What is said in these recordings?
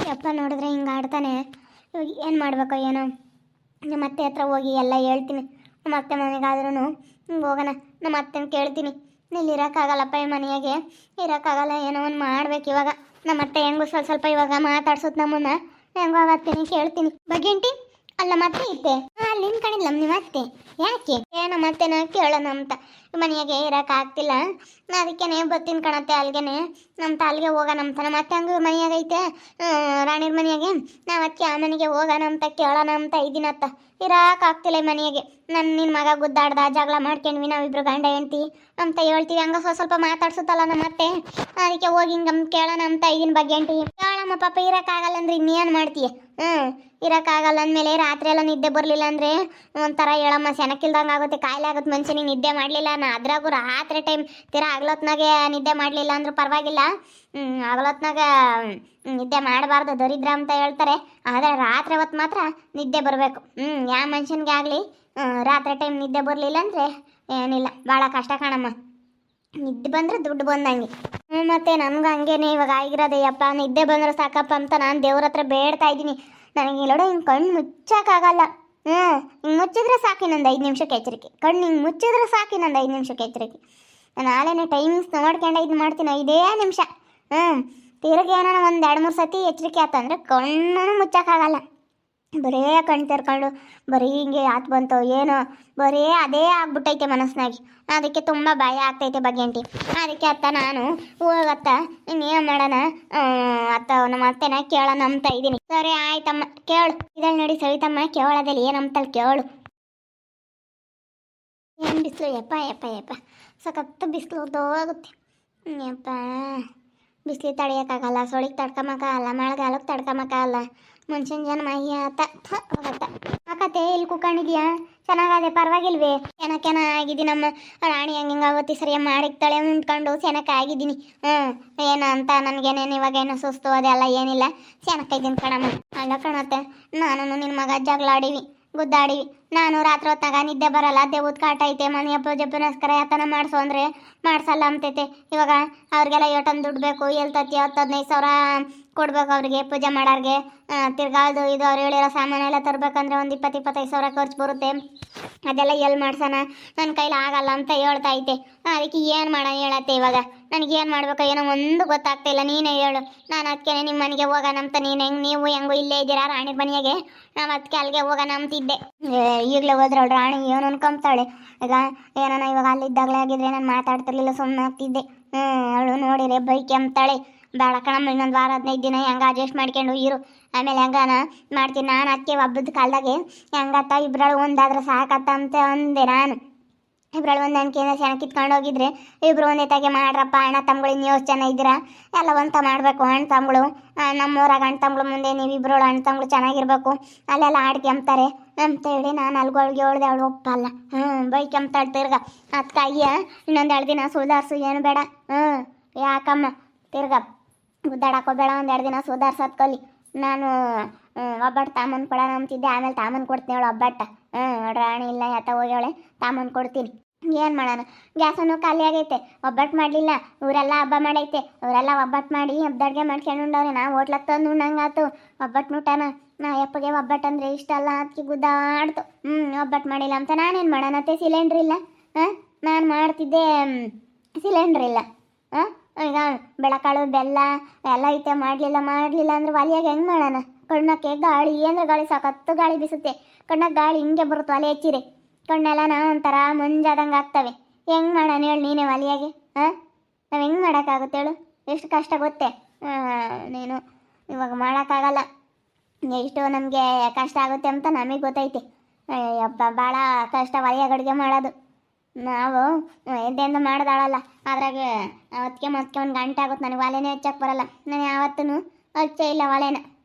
ಯಪ್ಪ ನೋಡಿದ್ರೆ ಹಿಂಗೆ ಆಡ್ತಾನೆ. ಇವಾಗ ಏನು ಮಾಡ್ಬೇಕೋ ಏನೋ. ನಮ್ಮ ಅತ್ತೆ ಹತ್ರ ಹೋಗಿ ಎಲ್ಲ ಹೇಳ್ತೀನಿ. ನಮ್ಮ ಅತ್ತೆ ಮನೆಗಾದ್ರೂ ಹಿಂಗೆ ಹೋಗೋಣ, ನಮ್ಮ ಅತ್ತೆನ ಕೇಳ್ತೀನಿ. ಇಲ್ಲಿ ಇರೋಕ್ಕಾಗಲ್ಲಪ್ಪ, ಈ ಮನೆಯಾಗೆ ಇರೋಕ್ಕಾಗಲ್ಲ, ಏನೋ ಒಂದು ಮಾಡ್ಬೇಕು ಇವಾಗ. ನಮ್ಮ ಅತ್ತೆ ಹೆಂಗೋ ಸ್ವಲ್ಪ ಇವಾಗ ಮಾತಾಡ್ಸೋದು ನಮ್ಮನ್ನ, ಹೆಂಗೋ ಅವತ್ತೀನಿ ಕೇಳ್ತೀನಿ. ಬಗ್ಗೆಂಟಿ ಅಲ್ಲ ಮತ್ತೆ ಇದ್ದೆ ಅಲ್ಲಿ ನಿಂತ್ಕೊಂಡಿಲ್ಲ ನಿಮ್ಮ ಅತ್ತೆ, ಯಾಕೆ ನಮ್ಮ ಅತ್ತೆನ ಕೇಳೋಣ ಅಂತ. ಮನೆಯಾಗೆ ಇರೋಕ್ಕಾಗ್ತಿಲ್ಲ, ಅದಕ್ಕೇನೆ ಬತ್ತೀನಿ ಕಣತ್ತೆ ಅಲ್ಲಿಗೆ ನಮ್ಮ ತಾಲಿಗೆ ಹೋಗೋಣ ಅಂತ. ನಮ್ಮ ಅತ್ತೆ ಹಂಗೆ ಮನೆಯಾಗೈತೆ ರಾಣಿರ ಮನೆಯಾಗೆ, ನಾವು ಅದಕ್ಕೆ ಆ ಮನೆಗೆ ಹೋಗೋಣ ಅಂತ ಕೇಳೋಣ ಅಂತ ಇದ್ದೀನತ್ತ. ಇರೋಕ್ಕಾಗ್ತಿಲ್ಲ ಈ ಮನೆಯಾಗೆ. ನಿನ್ನ ಮಗ ಗುದ್ದಾಡ್ದ, ಜಗಳ ಮಾಡ್ಕೊಂಡ್ವಿ ನಾವಿಬ್ರು ಗಂಡ ಹೆಂಡ್ತಿ ಅಂತ ಹೇಳ್ತೀವಿ. ಹಂಗ ಸ್ವಲ್ಪ ಮಾತಾಡ್ಸುತ್ತಲ್ಲ ನಮ್ಮ ಅತ್ತೆ, ಅದಕ್ಕೆ ಹೋಗಿ ಹಿಂಗೆ ಕೇಳೋಣ ಅಂತ ಇದೀನಿ. ಬಗ್ಗೆಂಟಿ ಕೇಳಮ್ಮ ಪಾಪ, ಇರೋಕ್ಕಾಗಲ್ಲ ಅಂದ್ರೆ ಇನ್ನೇನು ಮಾಡ್ತೀಯ? ಇರೋಕ್ಕಾಗಲ್ಲ ಅಂದಮೇಲೆ ರಾತ್ರಿ ಎಲ್ಲ ನಿದ್ದೆ ಬರಲಿಲ್ಲ ಅಂದರೆ ಒಂಥರ ಹೇಳಮ್ಮ ಸೆನಕ್ಕಿಲ್ದಂಗೆ ಆಗುತ್ತೆ, ಕಾಯಿಲೆ ಆಗುತ್ತೆ ಮನುಷ್ಯನಿಗೆ. ನಿದ್ದೆ ಮಾಡಲಿಲ್ಲ ಅದ್ರಾಗೂ ರಾತ್ರಿ ಟೈಮ್ ಹಗಲೊತ್ನಾಗೆ ನಿದ್ದೆ ಮಾಡಲಿಲ್ಲ ಅಂದ್ರೂ ಪರವಾಗಿಲ್ಲ. ಹಗಲೊತ್ನಾಗ ನಿದ್ದೆ ಮಾಡಬಾರ್ದು, ದರಿದ್ರ ಅಂತ ಹೇಳ್ತಾರೆ. ಆದರೆ ರಾತ್ರಿ ಹೊತ್ತು ಮಾತ್ರ ನಿದ್ದೆ ಬರಬೇಕು. ಯಾವ ಮನುಷ್ಯನಿಗೆ ಆಗಲಿ ರಾತ್ರಿ ಟೈಮ್ ನಿದ್ದೆ ಬರಲಿಲ್ಲ ಅಂದರೆ ಏನಿಲ್ಲ, ಭಾಳ ಕಷ್ಟ ಕಾಣಮ್ಮ. ನಿದ್ದೆ ಬಂದರೆ ದುಡ್ಡು ಬಂದಂಗೆ. ಮತ್ತು ನನಗೂ ಹಂಗೇನೆ ಇವಾಗ ಆಗಿರೋದಯ್ಯಪ್ಪ. ನಿದ್ದೆ ಬಂದರೆ ಸಾಕಪ್ಪ ಅಂತ ನಾನು ದೇವ್ರ ಹತ್ರ ಬೇಡ್ತಾ ಇದ್ದೀನಿ. ನನಗೆ ಇಲ್ಲೋಡ ಹಿಂಗೆ ಕಣ್ಣು ಮುಚ್ಚೋಕ್ಕಾಗಲ್ಲ. ಹಿಂಗೆ ಮುಚ್ಚಿದ್ರೆ ಸಾಕು ಇನ್ನೊಂದು 5 ನಿಮಿಷಕ್ಕೆ ಎಚ್ಚರಿಕೆ. ಕಣ್ಣು ಹಿಂಗೆ ಮುಚ್ಚಿದ್ರೆ ಸಾಕು ಇನ್ನೊಂದು 5 ನಿಮಿಷಕ್ಕೆ ಎಚ್ಚರಿಕೆ. ನಾನು ಆಲೇನೆ ಟೈಮಿಂಗ್ಸ್ ನೋಡ್ಕೊಂಡು ಇದು ಮಾಡ್ತೀನಿ, 5 ನಿಮಿಷ. ತಿರುಗಿ ಏನಾರ ಒಂದು 2-3 ಸತಿ ಎಚ್ಚರಿಕೆ ಆತಂದ್ರೆ ಕಣ್ಣು ಮುಚ್ಚೋಕ್ಕಾಗಲ್ಲ. ಬರೇ ಕಣ್ಣು ತೆರ್ಕೊಂಡು ಬರೀ ಹಿಂಗೆ ಯಾಕೆ ಬಂತು ಏನೋ, ಬರೀ ಅದೇ ಆಗ್ಬಿಟ್ಟೈತೆ ಮನಸ್ಸಿನಾಗಿ. ಅದಕ್ಕೆ ತುಂಬ ಭಯ ಆಗ್ತೈತೆ ಬಗ್ಗೆಂಟಿ. ಅದಕ್ಕೆ ಅತ್ತ ನಾನು ಹೋಗತ್ತ ಇನ್ನೇನು ಮಾಡೋಣ ಅತ್ತ ನಮ್ಮ ಅತ್ತೆನ ಕೇಳೋಣ ಅಂತ ಇದ್ದೀನಿ. ಸರಿ ಆಯ್ತಮ್ಮ, ಕೇಳು. ಇದಲ್ಲಿ ನೋಡಿ ಸವಿತಮ್ಮ, ಕೇಳೋದಲ್ಲಿ ಏನಂತಲ್ಲಿ ಕೇಳು. ಏನು ಬಿಸಿಲು ಯಪ್ಪ ಯಪ್ಪ ಯಪ್ಪ, ಸಖತ್ತು ಬಿಸಿಲು ಹೋಗುತ್ತೆ ಯಪ್ಪ. ಬಿಸಿಲು ತಡೆಯೋಕ್ಕಾಗಲ್ಲ, ಸೊಳಿಗೆ ತಡ್ಕೊಂಬಕ್ಕಾಗಲ್ಲ, ಮಳೆಗಾಲಕ್ಕೆ ತಡ್ಕೊಂಬಕ್ಕಾಗಲ್ಲ. ಮನುಷ್ಯನ ಜನ ಆತ ಹೋಗತ್ತ. ಅಕ್ಕತೆ ಇಲ್ಲಿ ಕುತ್ಕೊಂಡಿದ್ಯಾ? ಚೆನ್ನಾಗದೆ ಪರವಾಗಿಲ್ವೇ? ಸೆನಕೆನ ಆಗಿದ್ದೀನಿ. ನಮ್ಮ ರಾಣಿ ಹಂಗೆ ಅವತ್ತಿ ಸರಿಯಾಗಿ ಮಾಡಿಕ್ತಾಳೆ ಉಂಟ್ಕೊಂಡು ಸೆನಕ ಆಗಿದ್ದೀನಿ. ಏನು ಅಂತ ನನಗೇನೇನು ಇವಾಗೇನು ಸುಸ್ತು ಅದೆಲ್ಲ ಏನಿಲ್ಲ, ಸೆನಕೈದ್ದೀನಿ ಕಣಮ್ಮ. ಅಲ್ಲ ಕಣತ್ತೆ, ನಾನು ನಿನ್ನ ಮಗ ಜಗಳಾಡಿವಿ, ಗುದ್ದಾಡಿವಿ. ನಾನು ರಾತ್ರಿ ಹೊತ್ತಾಗ ನಿದ್ದೆ ಬರಲ್ಲ, ದೇವದ ಕಾಟ ಐತೆ, ಮನೆಯ ಪೂಜೆ ಪುನಸ್ಕಾರ ಯಾತನ ಮಾಡಿಸು ಅಂದರೆ ಮಾಡಿಸಲ್ಲ ಅಂತೈತೆ. ಇವಾಗ ಅವ್ರಿಗೆಲ್ಲ ಏಟೊಂದು ದುಡ್ಡು ಬೇಕು, ಎಲ್ತತಿ 10-15 ಸಾವಿರ ಕೊಡ್ಬೇಕು ಅವ್ರಿಗೆ ಪೂಜೆ ಮಾಡೋರಿಗೆ. ತಿರ್ಗಾದು ಇದು ಅವ್ರು ಹೇಳಿರೋ ಸಾಮಾನೆಲ್ಲ ತರಬೇಕಂದ್ರೆ ಒಂದು 20-25 ಸಾವಿರ ಖರ್ಚು ಬರುತ್ತೆ. ಅದೆಲ್ಲ ಎಲ್ಲಿ ಮಾಡ್ಸೋಣ, ನನ್ನ ಕೈಲಿ ಆಗಲ್ಲ ಅಂತ ಹೇಳ್ತಾ ಐತೆ. ಅದಕ್ಕೆ ಏನು ಮಾಡೋಣ ಹೇಳತ್ತೆ ಇವಾಗ? ನನಗೇನು ಮಾಡ್ಬೇಕು ಏನೋ ಒಂದು ಗೊತ್ತಾಗ್ತಾ ಇಲ್ಲ, ನೀನೇ ಹೇಳು. ನಾನು ಅದಕ್ಕೆ ನಿಮ್ಮ ಮನೆಗೆ ಹೋಗೋಣ ಅಂತ. ನೀವು ಹೆಂಗೋ ಇಲ್ಲೇ ಇದ್ದೀರಾ ರಾಣಿ ಮನೆಯಾಗೆ, ನಾವು ಅದಕ್ಕೆ ಅಲ್ಲಿಗೆ ಹೋಗೋಣ ಅಂತಿದ್ದೆ. ಈಗಲೇ ಹೋದ್ರವಳು ರಾಣಿ ಏನು ಅನ್ಕೊಂತಾಳೆ ಈಗ. ಏನಾನ ಇವಾಗ ಅಲ್ಲಿದ್ದಾಗಲೇ ಆಗಿದ್ರೆ ನಾನು ಮಾತಾಡ್ತಿರ್ಲಿಲ್ಲ, ಸುಮ್ಮನೆ ಆಗ್ತಿದ್ದೆ. ಅವಳು ನೋಡಿರೆ ಬೈಕ್ ಅಂತಾಳೆ. ಬೇಡ ಕಣಮ್ಮ, ಇನ್ನೊಂದು ವಾರ 15 ದಿನ ಹೆಂಗೆ ಅಡ್ಜಸ್ಟ್ ಮಾಡ್ಕೊಂಡು ಇರು, ಆಮೇಲೆ ಹೆಂಗಾನ ಮಾಡ್ತೀನಿ. ನಾನು ಅದಕ್ಕೆ ಹಬ್ಬದ ಕಾಲದಾಗೆ ಹೆಂಗತ್ತ ಇಬ್ಬರಳು ಒಂದಾದ್ರೆ ಸಾಕತ್ತ ಅಂತ ಅಂದೆ ನಾನು. ಇಬ್ಬರಳು ಒಂದು ಅನ್ಕೆಯಿಂದ ಸೆಣ ಕಿತ್ಕೊಂಡು ಹೋಗಿದ್ರೆ ಇಬ್ಬರು ಒಂದೇ ತಾಗೆ ಮಾಡ್ರಪ್ಪ. ಅಣ್ಣ ತಮ್ಮಗಳು ಇನ್ನೂ ಜನ ಇದ್ದೀರಾ, ಎಲ್ಲ ಒಂತ ಮಾಡಬೇಕು. ಅಣ್ಣ ತಮ್ಮಗಳು ನಮ್ಮೂರಾಗ ಅಣ್ಣ ತಮ್ಮಗಳು ಮುಂದೆ ನೀವಿಬ್ಬರು ಅಣ್ಣ ತಮ್ಮಗಳು ಚೆನ್ನಾಗಿರ್ಬೇಕು, ಅಲ್ಲೆಲ್ಲ ಆಡ್ಕೊಂತಾರೆ ಅಂತೇಳಿ ನಾನು ಅಲ್ಗೊಳ್ಗೆ ಹೇಳ್ದೆ. ಅವಳು ಒಪ್ಪಲ್ಲ. ಬೈಕ್ ಅಂತಾಳೆ ತಿರ್ಗ. ಅದಕ್ಕೆ ಅಯ್ಯ ಇನ್ನೊಂದು 2 ದಿನ ಸುಧಾರಿಸು, ಏನು ಬೇಡ. ಯಾಕಮ್ಮ ತಿರ್ಗ ಗುದ್ದಾಡಕೋಬೇಡ, ಒಂದು 2 ದಿನ ಸುಧಾರ್ಸೋದು ಕಲಿ. ನಾನು ಒಬ್ಬಟ್ಟು ತಾಮನ್ ಕೊಡೋಣ ಅಂತಿದ್ದೆ, ಆಮೇಲೆ ತಾಮನ್ ಕೊಡ್ತೀನಿ ಅವಳು ಒಬ್ಬಟ್ಟ. ರಾಣಿ ಇಲ್ಲ ಯಾತ ಹೋಗ್ಯವಳೆ, ತಾಮನ್ ಕೊಡ್ತೀನಿ. ಏನು ಮಾಡೋಣ, ಗ್ಯಾಸನ್ನು ಖಾಲಿ ಆಗೈತೆ, ಒಬ್ಬಟ್ಟು ಮಾಡಲಿಲ್ಲ. ಇವರೆಲ್ಲ ಹಬ್ಬ ಮಾಡೈತೆ, ಇವರೆಲ್ಲ ಒಬ್ಬಟ್ಟು ಮಾಡಿ ಹಬ್ಬದಡ್ಗೆ ಮಾಡ್ಕೊಂಡು ಉಂಡವ್ರೆ. ನಾವು ಹೋಟ್ಲಕ್ಕೆ ತಂದು ಉಣ್ಣಂಗಾತು ಒಬ್ಬಟ್ಟು ಊಟನ. ನಾ ಯಪ್ಪಗೆ ಒಬ್ಬಟ್ಟು ಅಂದರೆ ಇಷ್ಟ ಅಲ್ಲ, ಅದಕ್ಕೆ ಗುದ್ದಾಡ್ತು. ಒಬ್ಬಟ್ಟು ಮಾಡಿಲ್ಲ ಅಂತ ನಾನೇನು ಮಾಡೋಣತ್ತೆ? ಸಿಲಿಂಡ್ರ್ ಇಲ್ಲ. ನಾನು ಮಾಡ್ತಿದ್ದೆ, ಸಿಲಿಂಡ್ರ್ ಇಲ್ಲ. ಈಗ ಬೆಳಕಾಳು ಬೆಲ್ಲ ಎಲ್ಲ ಐತೆ, ಮಾಡಲಿಲ್ಲ ಅಂದ್ರೆ ಒಲೆಯಾಗ ಹೆಂಗೆ ಮಾಡೋಣ? ಕಣ್ಣಕ್ಕೆ ಗಾಳಿ ಅಂದರೆ ಗಾಳಿ ಸಾಕತ್ತು ಗಾಳಿ ಬೀಸುತ್ತೆ. ಕಣ್ಣಕ್ಕೆ ಗಾಳಿ ಹಿಂಗೆ ಬರುತ್ತೆ ಒಲೆ ಹೆಚ್ಚಿರಿ, ಕಣ್ಣೆಲ್ಲ ಒಂಥರ ಮುಂಜಾದಂಗೆ ಆಗ್ತವೆ. ಹೆಂಗೆ ಮಾಡೋಣ ಹೇಳಿ ನೀನೇ ಒಲೆಯಾಗೆ? ನಾವು ಹೆಂಗೆ ಮಾಡೋಕ್ಕಾಗುತ್ತೆ ಹೇಳು? ಎಷ್ಟು ಕಷ್ಟ ಗೊತ್ತೇ ನೀನು. ಇವಾಗ ಮಾಡೋಕ್ಕಾಗಲ್ಲ, ಎಷ್ಟು ನಮಗೆ ಕಷ್ಟ ಆಗುತ್ತೆ ಅಂತ ನಮಗೆ ಗೊತ್ತೈತಿ. ಅಪ್ಪ ಭಾಳ ಕಷ್ಟ ಒಲೆಯಾಗ ಅಡುಗೆ ಮಾಡೋದು. ನಾವು ಎದ್ದೆಂದು ಮಾಡ್ದಾಳಲ್ಲ, ಅದ್ರಾಗ ಹೊತ್ತಿಗೆ ಮತ್ಕೆ 1 ಗಂಟೆ ಆಗುತ್ತೆ. ನನಗೆ ಒಲೆನೇ ಹಚ್ಚಕ್ಕೆ ಬರಲ್ಲ. ನಾನು ಯಾವತ್ತೂ ಹಚ್ಚೇ ಇಲ್ಲ ಒಲೆನ.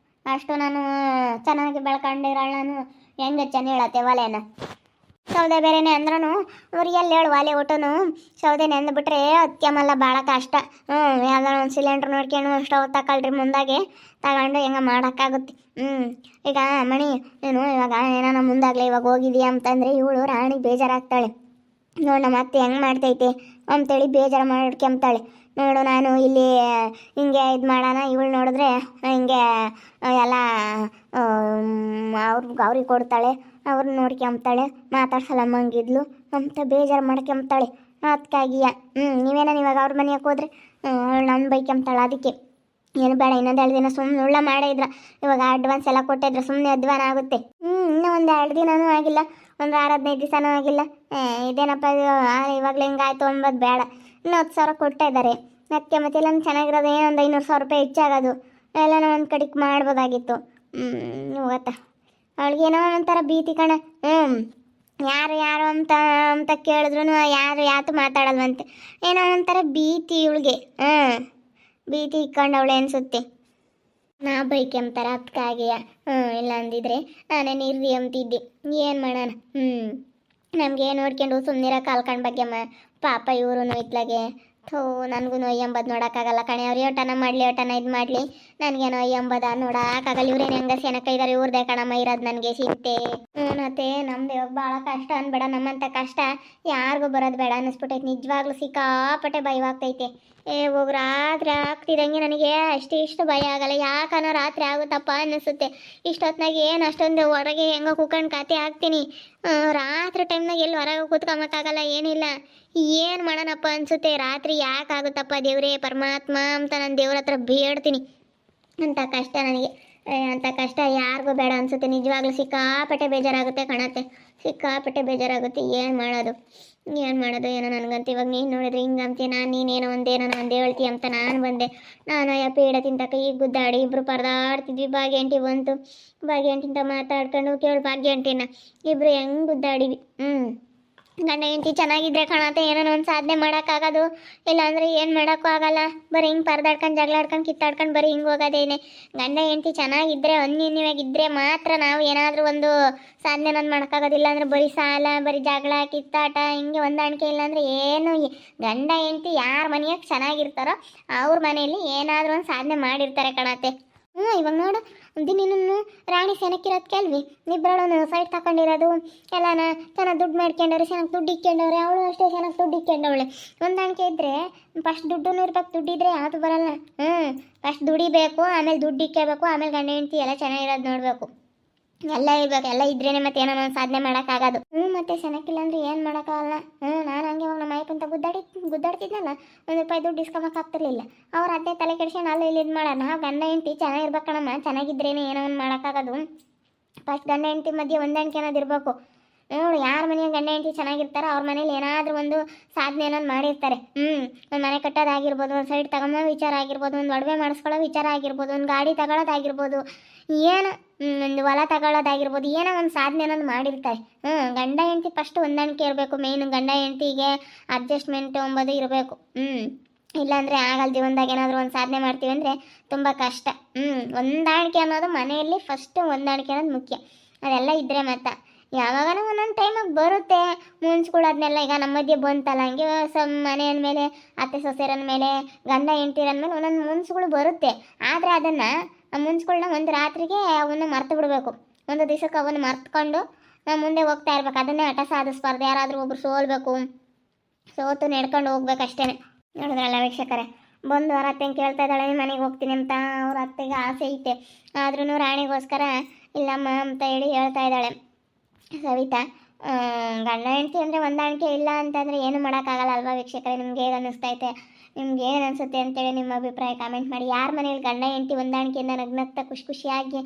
ಅಷ್ಟು ನಾನು ಚೆನ್ನಾಗಿ ಬೆಳ್ಕೊಂಡಿರೋಳು. ನಾನು ಹೆಂಗೆ ಹಚ್ಚನೆ ಹೇಳತ್ತೆ ಒಲೆನ? ಸೌದೆ ಬೇರೆನೆ ಅಂದ್ರೂ ಎಲ್ಲಿ ಹೇಳು ಒಲೆ ಊಟನು ಸೌದೆನೆ ಅಂದ್ಬಿಟ್ರೆ ಹತ್ಯಮಲ್ಲ, ಭಾಳ ಕಷ್ಟ. ಯಾವ್ದಾರ ಒಂದು ಸಿಲಿಂಡ್ರ್ ನೋಡ್ಕೊಂಡು ಸ್ಟವ್ ತಗೊಳ್ರಿ ಮುಂದಾಗೆ ತಗೊಂಡು ಹೆಂಗೆ ಮಾಡೋಕ್ಕಾಗುತ್ತೆ. ಈಗ ಮಣಿ ನೀನು ಇವಾಗ ಏನಾನ ಮುಂದಾಗಲೇ ಇವಾಗ ಹೋಗಿದೀಯ ಅಂತಂದರೆ ಇವಳು ರಾಣಿ ಬೇಜಾರಾಗ್ತಾಳೆ. ನೋಡಿ ನಮ್ಮ ಅತ್ತೆ ಹೆಂಗೆ ಮಾಡ್ತೈತೆ ಅಂತೇಳಿ ಬೇಜಾರು ಮಾಡ್ಕೊಂತಾಳೆ. ನೋಡು ನಾನು ಇಲ್ಲಿ ಹಿಂಗೆ ಇದು ಮಾಡೋಣ, ಇವಳು ನೋಡಿದ್ರೆ ಹಿಂಗೆ ಎಲ್ಲ ಅವ್ರಿಗೆ ಕೊಡ್ತಾಳೆ, ಅವ್ರನ್ನ ನೋಡ್ಕೊಂತಾಳೆ, ಮಾತಾಡ್ಸಲ್ಲ ಮಂಗಿದ್ಲು ಅಂತ ಬೇಜಾರು ಮಾಡ್ಕೊಂತಾಳೆ. ಅದಕ್ಕಾಗಿಯ ನೀವೇನ ಇವಾಗ ಅವ್ರ ಮನೆಗೆ ಹೋದ್ರೆ ಅವಳು ನನ್ನ ಬೈಕೊಂತಾಳೆ. ಅದಕ್ಕೆ ಏನು ಬೇಡ, ಇನ್ನೊಂದು 2 ದಿನ ಸುಮ್ಮನೆ ಉಳ್ಳ ಮಾಡಿದ್ರ, ಇವಾಗ ಅಡ್ವಾನ್ಸ್ ಎಲ್ಲ ಕೊಟ್ಟಿದ್ರೆ ಸುಮ್ಮನೆ ಅಧ್ವಾನ ಆಗುತ್ತೆ. ಇನ್ನೂ ಒಂದು 2 ದಿನವೂ ಆಗಿಲ್ಲ, ಒಂದು 6-15 ದಿವಸನೂ ಆಗಿಲ್ಲ. ಇದೇನಪ್ಪ ಇದು ಇವಾಗಲೇ ಹಿಂಗಾಯ್ತು ಅಂಬೋದು ಬೇಡ. ಇನ್ನೂ 10,000 ಕೊಡ್ತಾ ಇದ್ದಾರೆ. ಅದಕ್ಕೆ ಮತ್ತೆ ಎಲ್ಲ ಚೆನ್ನಾಗಿರೋದು ಏನೊಂದು 500,000 ರೂಪಾಯಿ ಹೆಚ್ಚಾಗೋದು ಎಲ್ಲನೂ ಒಂದು ಕಡೆಗೆ ಮಾಡ್ಬೋದಾಗಿತ್ತು. ಗೊತ್ತಾ ಅವಳಿಗೇನೋ ಒಂಥರ ಭೀತಿ ಕಣ. ಯಾರು ಅಂತ ಕೇಳಿದ್ರು ಯಾತು ಮಾತಾಡಲ್ವಂತೆ, ಏನೋ ಒಂಥರ ಭೀತಿ ಇವಳಿಗೆ. ಭೀತಿ ಇಕ್ಕೊಂಡವಳೆ ಅನಿಸುತ್ತೆ. ನಾ ಬೈಕೆಂಬ್ತಾರ ಅದಕ್ಕಾಗಿಯ. ಇಲ್ಲ ಅಂದಿದ್ರೆ ನಾನೇ ನಿರ್ರಿ ಅಂತಿದ್ದೆ. ಏನು ಮಾಡೋಣ. ನಮಗೆ ನೋಡ್ಕೊಂಡು ಸುಮ್ಮನಿರ ಕಾಲ್ಕಂಡು ಬಗ್ಗೆ ಪಾಪ ಇವರು ಇತ್ಲಾಗೆ ನನಗೂ ಎಂಬದು ನೋಡೋಕ್ಕಾಗಲ್ಲ ಕಣೆ. ಅವ್ರು ಯೋಟನ ಮಾಡಲಿ ಯೋಟನ ಇದು ಮಾಡಲಿ, ನನಗೇನೋ ಎಂಬದ ನೋಡೋಕ್ಕಾಗಲ್ಲ. ಇವ್ರೇನು ಹೆಂಗ ಸೆನಕ ಇದ್ದಾರೆ, ಇವ್ರದೇ ಕಣಮ್ಮ ಇರೋದು ನನಗೆ ಚಿಂತೆ. ಮತ್ತೆ ನಮ್ದು ಇವಾಗ ಭಾಳ ಕಷ್ಟ ಅನ್ಬೇಡ, ನಮ್ಮಂಥ ಕಷ್ಟ ಯಾರಿಗೂ ಬರೋದು ಬೇಡ ಅನ್ನಿಸ್ಬಿಟ್ಟೈತೆ. ನಿಜವಾಗ್ಲೂ ಸಿಕ್ಕಾಪಟ್ಟೆ ಭಯವಾಗ್ತೈತೆ. ಹೋಗಿ ರಾತ್ರಿ ಆಗ್ತಿದ್ದಂಗೆ ನನಗೆ ಇಷ್ಟು ಭಯ ಆಗಲ್ಲ. ಯಾಕನೋ ರಾತ್ರಿ ಆಗುತ್ತಪ್ಪ ಅನ್ನಿಸುತ್ತೆ. ಇಷ್ಟೊತ್ತಿನಾಗ ಏನು ಅಷ್ಟೊಂದು ಹೊರಗೆ ಹೆಂಗೋ ಕೂತ್ಕೊಂಡು ಕಾತೆ ಹಾಕ್ತೀನಿ. ರಾತ್ರಿ ಟೈಮ್ನಾಗ ಎಲ್ಲಿ ಹೊರಗೆ ಕೂತ್ಕೊಂಬಕ್ಕಾಗಲ್ಲ, ಏನಿಲ್ಲ. ಏನು ಮಾಡೋಣಪ್ಪ ಅನಿಸುತ್ತೆ. ರಾತ್ರಿ ಯಾಕಾಗುತ್ತಪ್ಪ ದೇವ್ರೇ ಪರಮಾತ್ಮ ಅಂತ ನಾನು ದೇವ್ರ ಹತ್ರ ಬೇಡ್ತೀನಿ. ಅಂಥ ಕಷ್ಟ ನನಗೆ, ಅಂಥ ಕಷ್ಟ ಯಾರಿಗೂ ಬೇಡ ಅನಿಸುತ್ತೆ. ನಿಜವಾಗ್ಲೂ ಸಿಕ್ಕಾಪಟ್ಟೆ ಬೇಜಾರಾಗುತ್ತೆ ಕಣತ್ತೆ, ಸಿಕ್ಕಾಪಟ್ಟೆ ಬೇಜಾರಾಗುತ್ತೆ. ಏನು ಮಾಡೋದು ಏನೋ ನನಗಂತ. ಇವಾಗ ನೀನು ನೋಡಿದ್ರೆ ಹಿಂಗಂತೆ, ನೀನೇನೋ ಒಂದೇನೋ ಒಂದು ಹೇಳ್ತಿ ಅಂತ ನಾನು ಬಂದೆ. ನಾನು ಪೇಡ ತಿಂತಕ್ಕ ಈಗ ಗುದ್ದಾಡಿ ಇಬ್ಬರು ಪರದಾಡ್ತಿದ್ವಿ. ಭಾಗ್ಯಂಟಿ ಬಂತು, ಭಾಗ್ಯಂಟಿಂತ ಮಾತಾಡ್ಕೊಂಡು ಕೇಳು ಭಾಗ್ಯಂಟಿನ ಇಬ್ಬರು ಹೆಂಗೆ ಗುದ್ದಾಡಿವಿ. ಗಂಡ ಹೆಂಡತಿ ಚೆನ್ನಾಗಿದ್ರೆ ಕಾಣತ್ತೆ ಏನೋ ಒಂದು ಸಾಧನೆ ಮಾಡೋಕ್ಕಾಗೋದು. ಇಲ್ಲಾಂದರೆ ಏನು ಮಾಡೋಕ್ಕೂ ಆಗಲ್ಲ. ಬರೀ ಹಿಂಗೆ ಪರದಾಡ್ಕೊಂಡು ಜಗಳಾಡ್ಕೊಂಡು ಕಿತ್ತಾಡ್ಕೊಂಡು ಬರೀ ಹಿಂಗೆ ಹೋಗೋದೇನೆ. ಗಂಡ ಹೆಂಡತಿ ಚೆನ್ನಾಗಿದ್ದರೆ ಅನ್ಯೋನ್ಯವಾಗಿದ್ದರೆ ಮಾತ್ರ ನಾವು ಏನಾದರೂ ಒಂದು ಸಾಧನೆ ನಾನು ಮಾಡೋಕ್ಕಾಗೋದಿಲ್ಲ. ಅಂದರೆ ಬರೀ ಸಾಲ, ಬರೀ ಜಗಳ, ಕಿತ್ತಾಟ, ಹಿಂಗೆ ಹೊಂದಾಣಿಕೆ ಇಲ್ಲಾಂದರೆ ಏನು. ಗಂಡ ಹೆಂಡತಿ ಯಾರ ಮನೆಯಾಗ ಚೆನ್ನಾಗಿರ್ತಾರೋ ಅವ್ರ ಮನೆಯಲ್ಲಿ ಏನಾದರೂ ಒಂದು ಸಾಧನೆ ಮಾಡಿರ್ತಾರೆ ಕಣತ್ತೆ. ಇವಾಗ ನೋಡು ದಿನೂ ರಾಣಿ ಸೆನಕ್ಕಿರೋದು ಕೆಲ್ವಿ, ಇಬ್ಬರಳು ಸೈಟ್ ತಗೊಂಡಿರೋದು ಎಲ್ಲನ ಚೆನ್ನಾಗಿ ದುಡ್ಡು ಮಾಡ್ಕೊಂಡವ್ರೆ, ಚೆನ್ನಾಗಿ ದುಡ್ಡು ಇಕ್ಕೊಂಡವ್ರೆ. ಅವಳು ಅಷ್ಟೇ ಚೆನ್ನಾಗಿ ದುಡ್ಡು ಇಕ್ಕೊಂಡವಳೆ. ಹೊಂದಾಣಿಕೆ ಇದ್ದರೆ ಫಸ್ಟ್ ದುಡ್ಡು ಇರ್ಬೇಕು, ದುಡ್ಡಿದ್ರೆ ಯಾವುದು ಬರಲ್ಲ. ಫಸ್ಟ್ ದುಡಿಬೇಕು, ಆಮೇಲೆ ದುಡ್ಡು ಇಕ್ಕೋಬೇಕು, ಆಮೇಲೆ ಗಂಡ ಹೆಂಡತಿ ಎಲ್ಲ ಚೆನ್ನಾಗಿರೋದು ನೋಡಬೇಕು. ಎಲ್ಲ ಇರ್ಬೇಕು, ಎಲ್ಲ ಇದ್ರೇನೆ ಮತ್ತೆ ಏನೋ ಒಂದು ಸಾಧನೆ ಮಾಡೋಕ್ಕಾಗೋದು. ಮತ್ತೆ ಸೆನಕ್ಕಿಲ್ಲ ಅಂದರೆ ಏನು ಮಾಡೋಕ್ಕಾಗಲ್ಲ. ನಾನು ಹಂಗೆ ಇವಾಗ ನಮ್ಮ ಅಯ್ಯಪ್ಪಂತ ಗುದ್ದಾಡ್ತಿದ್ನಲ್ಲ, 1 ರೂಪಾಯಿ ದುಡ್ಡು ಇಸ್ಕೊಬೇಕಾಗ್ತಿರ್ಲಿಲ್ಲ. ಅವ್ರು ಅದೇ ತಲೆ ಕೆಡ್ಸ್ಕೊಂಡು ಅಲ್ಲಿ ಇಲ್ಲಿ ಇದು ಮಾಡೋಣ. ನಾವು ಗಂಡ ಹೆಂಡತಿ ಚೆನ್ನಾಗಿರ್ಬೇಕು ಕಣಮ್ಮ, ಚೆನ್ನಾಗಿದ್ರೇನೆ ಏನೋ ಒಂದು ಮಾಡೋಕ್ಕಾಗೋದು. ಫಸ್ಟ್ ಗಂಡ ಹೆಂಡತಿ ಮಧ್ಯೆ ಹೊಂದಾಣಿಕೆ ಅನ್ನೋದು ಇರಬೇಕು. ನೋಡು ಯಾರ ಮನೆಯ ಗಂಡ ಹೆಂಡತಿ ಚೆನ್ನಾಗಿರ್ತಾರೋ ಅವ್ರ ಮನೇಲಿ ಏನಾದರೂ ಒಂದು ಸಾಧನೆ ಅನ್ನೋದು ಮಾಡಿರ್ತಾರೆ. ಒಂದು ಮನೆ ಕಟ್ಟೋದಾಗಿರ್ಬೋದು, ಒಂದು ಸೈಡ್ ತಗೊಂಬೋ ವಿಚಾರ ಆಗಿರ್ಬೋದು, ಒಂದು ಒಡವೆ ಮಾಡಿಸ್ಕೊಳ್ಳೋ ವಿಚಾರ ಆಗಿರ್ಬೋದು, ಒಂದು ಗಾಡಿ ತಗೊಳ್ಳೋದಾಗಿರ್ಬೋದು, ಏನು ಒಂದು ಹೊಲ ತಗೊಳ್ಳೋದಾಗಿರ್ಬೋದು, ಏನೋ ಒಂದು ಸಾಧನೆ ಅನ್ನೋದು ಮಾಡಿರ್ತಾರೆ. ಗಂಡ ಹೆಂಡತಿ ಫಸ್ಟ್ ಹೊಂದಾಣಿಕೆ ಇರಬೇಕು. ಮೇಯ್ನು ಗಂಡ ಹೆಂಡತಿಗೆ ಅಡ್ಜಸ್ಟ್ಮೆಂಟ್ ಎಂಬುದು ಇರಬೇಕು. ಇಲ್ಲಾಂದರೆ ಆಗಲ್ಲ. ಜೀವನದಾಗ ಏನಾದರೂ ಒಂದು ಸಾಧನೆ ಮಾಡ್ತೀವಿ ಅಂದರೆ ತುಂಬ ಕಷ್ಟ. ಹೊಂದಾಣಿಕೆ ಅನ್ನೋದು ಮನೆಯಲ್ಲಿ ಫಸ್ಟ್ ಹೊಂದಾಣಿಕೆ ಅನ್ನೋದು ಮುಖ್ಯ. ಅದೆಲ್ಲ ಇದ್ದರೆ ಮತ್ತೆ ಯಾವಾಗನೂ ಒಂದೊಂದು ಟೈಮಾಗಿ ಬರುತ್ತೆ ಮುನ್ಸ್ಗಳು. ಅದನ್ನೆಲ್ಲ ಈಗ ನಮ್ಮ ಮಧ್ಯೆ ಬಂತಲ್ಲ, ಹಂಗೆ ಮನೆ ಅಂದಮೇಲೆ ಅತ್ತೆ ಸೊಸೆರನ ಮೇಲೆ ಗಂಡ ಹೆಂಡ್ತಿರಂದಮೇಲೆ ಒಂದೊಂದು ಮುನ್ಸ್ಗಳು ಬರುತ್ತೆ. ಆದರೆ ಅದನ್ನು ಆ ಮುನ್ಸ್ಗಳನ್ನ ಒಂದು ರಾತ್ರಿಗೆ ಅವನ್ನ ಮರ್ತು ಬಿಡಬೇಕು. ಒಂದು ದಿವಸಕ್ಕೆ ಅವನ್ನ ಮರ್ತ್ಕೊಂಡು ನಾವು ಮುಂದೆ ಹೋಗ್ತಾ ಇರ್ಬೇಕು. ಅದನ್ನೇ ಹಠ ಸಾಧಿಸ್ಬಾರ್ದು. ಯಾರಾದರೂ ಒಬ್ರು ಸೋತು ನಡ್ಕೊಂಡು ಹೋಗ್ಬೇಕು ಅಷ್ಟೇ. ನೋಡಿದ್ರಲ್ಲ ವೀಕ್ಷಕರೇ, ಬಂದು ಅವ್ರ ಅತ್ತೆಂಗೆ ಕೇಳ್ತಾ ಇದ್ದಾಳೆ ಮನೆಗೆ ಹೋಗ್ತೀನಿ ಅಂತ. ಅವ್ರ ಅತ್ತೆಗೆ ಆಸೆ ಐತೆ, ಆದ್ರೂ ರಾಣಿಗೋಸ್ಕರ ಇಲ್ಲಮ್ಮ ಅಂತ ಹೇಳಿ ಹೇಳ್ತಾ ಇದ್ದಾಳೆ ಸವಿತಾ. ಗಂಡ ಹೆಂಡತಿ ಅಂದರೆ ಹೊಂದಾಣಿಕೆ ಇಲ್ಲ ಅಂತಂದರೆ ಏನು ಮಾಡೋಕ್ಕಾಗಲ್ಲ ಅಲ್ವಾ ವೀಕ್ಷಕರೇ? ನಿಮ್ಗೆ ಹೇಗೆ ಅನ್ನಿಸ್ತೈತೆ, ನಿಮ್ಗೆ ಏನು ಅನಿಸುತ್ತೆ ಅಂತೇಳಿ ನಿಮ್ಮ ಅಭಿಪ್ರಾಯ ಕಾಮೆಂಟ್ ಮಾಡಿ. ಯಾರ ಮನೇಲಿ ಗಂಡ ಹೆಂಡತಿ ಹೊಂದಾಣಿಕೆಯಿಂದ ನಗ್ನಗ್ತಾ ಖುಷಿಯಾಗಿ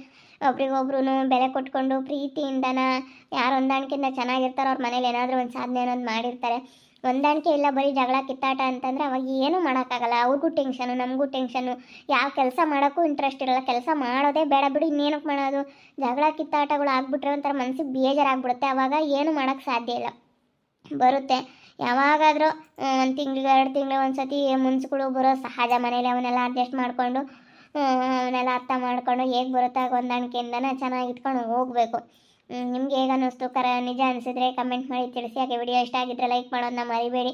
ಒಬ್ರಿಗೊಬ್ರು ಬೆಲೆ ಕೊಟ್ಕೊಂಡು ಪ್ರೀತಿಯಿಂದನ ಯಾರು ಹೊಂದಾಣಿಕೆಯಿಂದ ಚೆನ್ನಾಗಿರ್ತಾರೋ ಅವ್ರ ಮನೇಲಿ ಏನಾದರೂ ಒಂದು ಸಾಧನೆ ಅನ್ನೋದು ಮಾಡಿರ್ತಾರೆ. ಹೊಂದಾಣಿಕೆ ಇಲ್ಲ, ಬರೀ ಜಗಳ ಕಿತ್ತಾಟ ಅಂತಂದರೆ ಅವಾಗ ಏನೂ ಮಾಡೋಕ್ಕಾಗಲ್ಲ. ಅವ್ರಿಗೂ ಟೆನ್ಷನು, ನಮಗೂ ಟೆನ್ಷನು, ಯಾವ ಕೆಲಸ ಮಾಡೋಕ್ಕೂ ಇಂಟ್ರೆಸ್ಟ್ ಇರೋಲ್ಲ. ಕೆಲಸ ಮಾಡೋದೇ ಬೇಡ ಬಿಡು, ಇನ್ನೇನಕ್ಕೆ ಮಾಡೋದು. ಜಗಳ ಕಿತ್ತಾಟಗಳು ಆಗ್ಬಿಟ್ರೆ ಒಂಥರ ಮನಸ್ಸಿಗೆ ಬೇಜಾರಾಗ್ಬಿಡುತ್ತೆ. ಆವಾಗ ಏನು ಮಾಡೋಕ್ಕೆ ಸಾಧ್ಯ ಇಲ್ಲ. ಬರುತ್ತೆ ಯಾವಾಗಾದರೂ 1 ತಿಂಗಳಿಗೆ 2 ತಿಂಗಳು ಒಂದು ಸತಿ ಮುನ್ಸ್ಗಳು ಬರೋ ಸಹಜ. ಮನೇಲಿ ಅವನ್ನೆಲ್ಲ ಅಡ್ಜಸ್ಟ್ ಮಾಡಿಕೊಂಡು ಅವನ್ನೆಲ್ಲ ಅರ್ಥ ಮಾಡಿಕೊಂಡು ಹೇಗೆ ಬರುತ್ತೋ ಹೊಂದಾಣಿಕೆಯಿಂದನೇ ಚೆನ್ನಾಗಿ ಇಟ್ಕೊಂಡು ಹೋಗಬೇಕು. ನಿಮ್ಗೆ ಹೇಗೆ ಅನ್ನಿಸ್ತು, ನಿಜ ಅನಿಸಿದ್ರೆ ಕಮೆಂಟ್ ಮಾಡಿ ತಿಳಿಸಿ. ಹಾಗೆ ವಿಡಿಯೋ ಇಷ್ಟ ಆಗಿದ್ದರೆ ಲೈಕ್ ಮಾಡೋದನ್ನ ಮರಿಬೇಡಿ.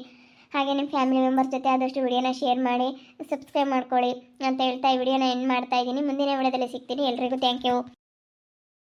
ಹಾಗೆ ನಿಮ್ಮ ಫ್ಯಾಮಿಲಿ ಮೆಂಬರ್ಸ್ ಜೊತೆ ಆದಷ್ಟು ವಿಡಿಯೋನ ಶೇರ್ ಮಾಡಿ ಸಬ್ಸ್ಕ್ರೈಬ್ ಮಾಡ್ಕೊಳ್ಳಿ ಅಂತ ಹೇಳ್ತಾ ಈ ವಿಡಿಯೋನ ಎಂಡ್ ಮಾಡ್ತಾ ಇದ್ದೀನಿ. ಮುಂದಿನ ವಿಡಿಯೋದಲ್ಲಿ ಸಿಗ್ತೀನಿ. ಎಲ್ರಿಗೂ ಥ್ಯಾಂಕ್ ಯು.